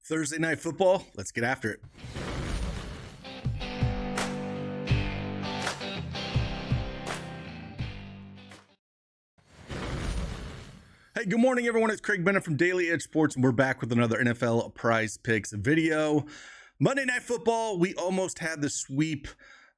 Thursday night football, let's get after it. Hey, good morning, everyone. It's Craig Bennett from Daily Edge Sports, and we're back with another NFL Prize Picks video. Monday Night Football, we almost had the sweep,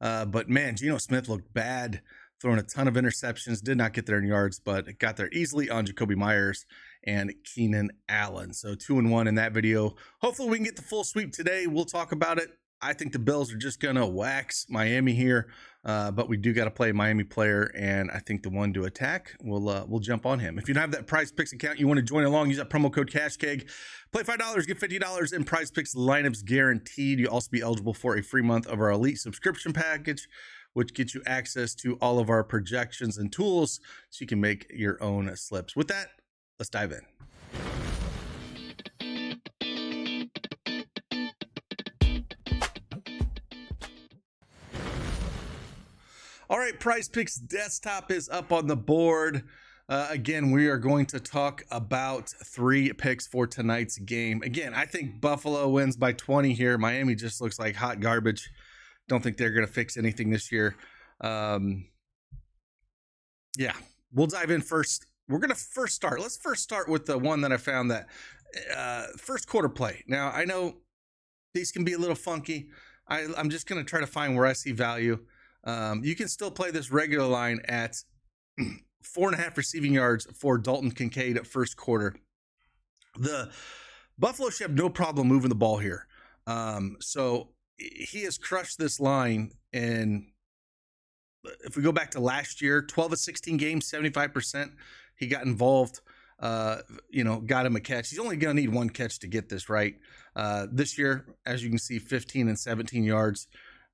but man, Geno Smith looked bad, throwing a ton of interceptions, did not get there in yards, but got there easily on Jacoby Myers and Keenan Allen. So 2-1 in that video. Hopefully we can get the full sweep today. We'll talk about it. I think the Bills are just going to wax Miami here, but we do got to play a Miami player, and I think the one to attack, we'll jump on him. If you don't have that PrizePicks account, you want to join along, use that promo code CashKeg. Play $5, get $50 in PrizePicks lineups guaranteed. You'll also be eligible for a free month of our Elite subscription package, which gets you access to all of our projections and tools so you can make your own slips. With that, let's dive in. All right, PrizePicks desktop is up on the board. Again, we are going to talk about 3 picks for tonight's game. Again, I think Buffalo wins by 20 here. Miami just looks like hot garbage. Don't think they're going to fix anything this year. Yeah, we'll dive in first. We're going to start. Let's first start with the one that I found that first quarter play. Now, I know these can be a little funky. I'm just going to try to find where I see value. You can still play this regular line at 4.5 receiving yards for Dalton Kincaid at first quarter. The Buffalo should have no problem moving the ball here. So he has crushed this line. And if we go back to last year, 12 of 16 games, 75%, he got involved, got him a catch. He's only going to need one catch to get this right. This year, as you can see, 15 and 17 yards.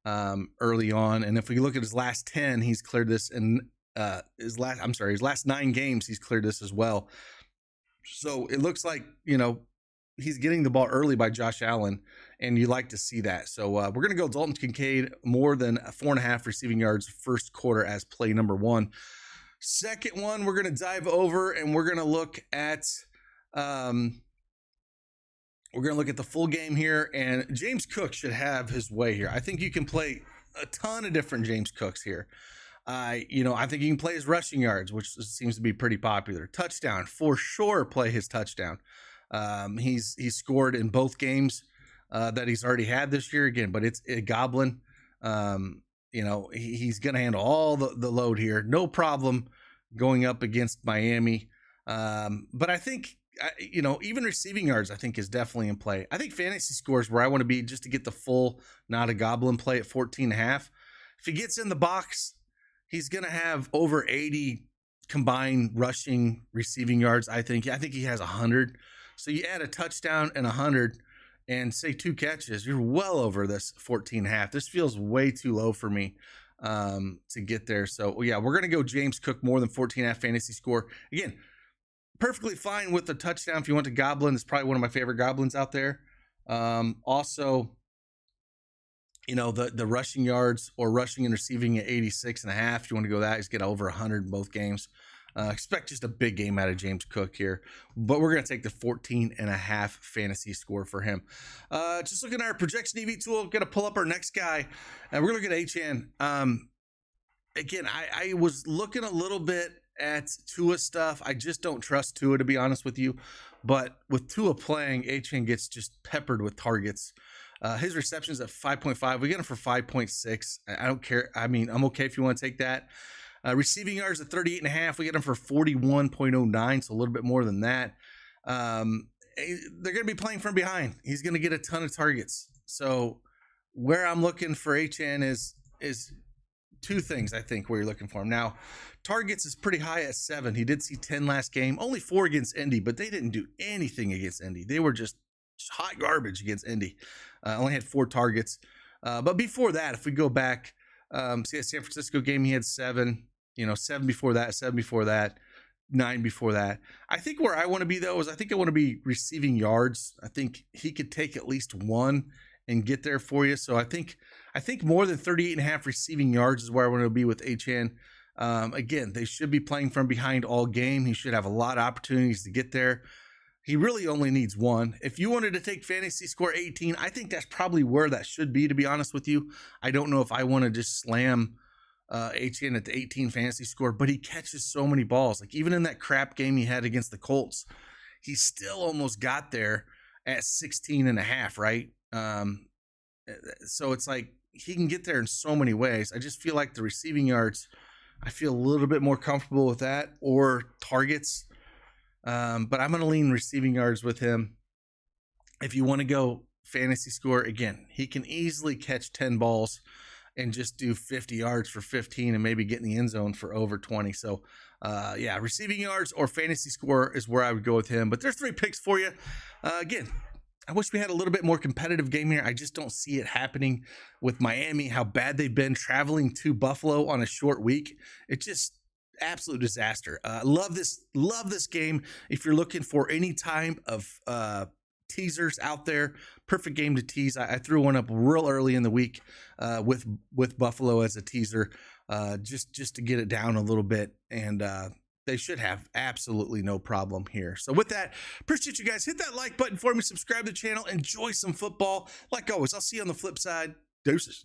Early on, and if we look at his last 10, he's cleared this, and his last 9 games, he's cleared this as well. So it looks like he's getting the ball early by Josh Allen, and you like to see that. So we're gonna go Dalton Kincaid more than 4.5 receiving yards first quarter as play number 1. Second one, we're gonna dive over and we're gonna look at the full game here, and James Cook should have his way here. I think you can play a ton of different James Cooks here. I think you can play his rushing yards, which seems to be pretty popular. Touchdown, for sure, play his touchdown. He's scored in both games that he's already had this year again, but it's a goblin. He's going to handle all the load here. No problem going up against Miami. But I think, even receiving yards, I think, is definitely in play. I think fantasy scores where I want to be just to get the full, not a goblin play at 14.5. If he gets in the box, he's going to have over 80 combined rushing, receiving yards. I think he has 100. So you add a touchdown and 100 and say 2 catches, you're well over this 14.5. This feels way too low for me to get there. So yeah, we're going to go James Cook more than 14.5 fantasy score. Again, perfectly fine with the touchdown. If you want to goblin, it's probably one of my favorite goblins out there. Also, the rushing yards or rushing and receiving at 86.5. If you want to go that, he's get over 100 in both games. Expect just a big game out of James Cook here, but we're going to take the 14.5 fantasy score for him. Just looking at our projection EV tool, going to pull up our next guy, and we're going to look at HN. Again, I was looking a little bit at Tua stuff. I just don't trust Tua, to be honest with you. But with Tua playing, HN gets just peppered with targets. His receptions at 5.5. We get him for 5.6. I don't care. I mean, I'm okay if you want to take that. Receiving yards at 38.5. We get him for 41.09, so a little bit more than that. They're going to be playing from behind. He's going to get a ton of targets. So where I'm looking for HN is 2 things, I think, where you're looking for him. Now, targets is pretty high at 7. He did see 10 last game, only 4 against Indy, but they didn't do anything against Indy. They were just hot garbage against Indy. Only had 4 targets. But before that, if we go back, see that San Francisco game, he had 7, 7 before that, 9 before that. I think where I want to be, though, is I think I want to be receiving yards. I think he could take at least 1 and get there for you. So I think more than 38.5 receiving yards is where I want to be with HN. Again, they should be playing from behind all game. He should have a lot of opportunities to get there. He really only needs one. If you wanted to take fantasy score 18, I think that's probably where that should be, to be honest with you. I don't know if I want to just slam HN at the 18 fantasy score, but he catches so many balls. Like even in that crap game he had against the Colts, he still almost got there at 16 and a half, right? So it's like he can get there in so many ways. I just feel like the receiving yards, I feel a little bit more comfortable with that, or targets. But I'm going to lean receiving yards with him. If you want to go fantasy score, again, he can easily catch 10 balls and just do 50 yards for 15 and maybe get in the end zone for over 20. So, yeah, receiving yards or fantasy score is where I would go with him. But there's 3 picks for you. Again, I wish we had a little bit more competitive game here. I just don't see it happening with Miami, how bad they've been traveling to Buffalo on a short week. It just absolute disaster. Love this game. If you're looking for any time of teasers out there, perfect game to tease. I threw one up real early in the week with Buffalo as a teaser, just to get it down a little bit, and they should have absolutely no problem here. So with that, appreciate you guys. Hit that like button for me, subscribe to the channel, enjoy some football. Like always, I'll see you on the flip side. Deuces.